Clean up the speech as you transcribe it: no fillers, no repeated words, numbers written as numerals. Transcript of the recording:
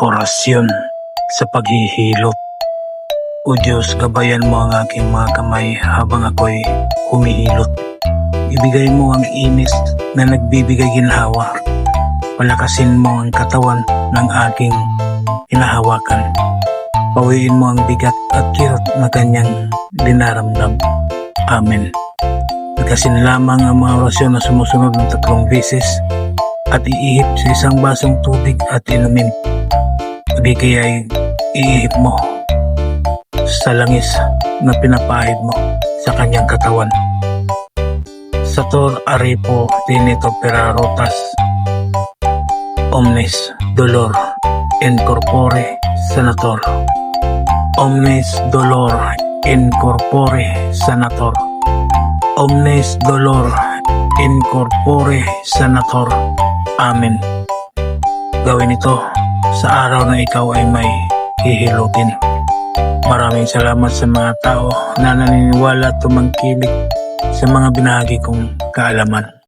Orasyon sa paghihilot. O Diyos, gabayan mo ang aking mga kamay habang ako'y humihilot. Ibigay mo ang inis na nagbibigay ginhawa. Palakasin mo ang katawan ng aking hinahawakan. Pawiin mo ang bigat at kirot na kanyang dinaramdam. Amen. Bigkasin lamang ang mga orasyon na sumusunod ng 3 beses at iihip sa isang basong tubig at inumin. Di kaya'y iihip mo sa langis na pinapahid mo sa kanyang katawan. Sator Arepo Tinito Perarotas Omnes Dolor Incorpore Sanator. Omnes Dolor Incorpore Sanator. Omnes Dolor Incorpore Sanator. Amen. Gawin ito sa araw na ikaw ay may hihilutin. Maraming salamat sa mga tao na naniniwala at tumangkilik sa mga binahagi kong kaalaman.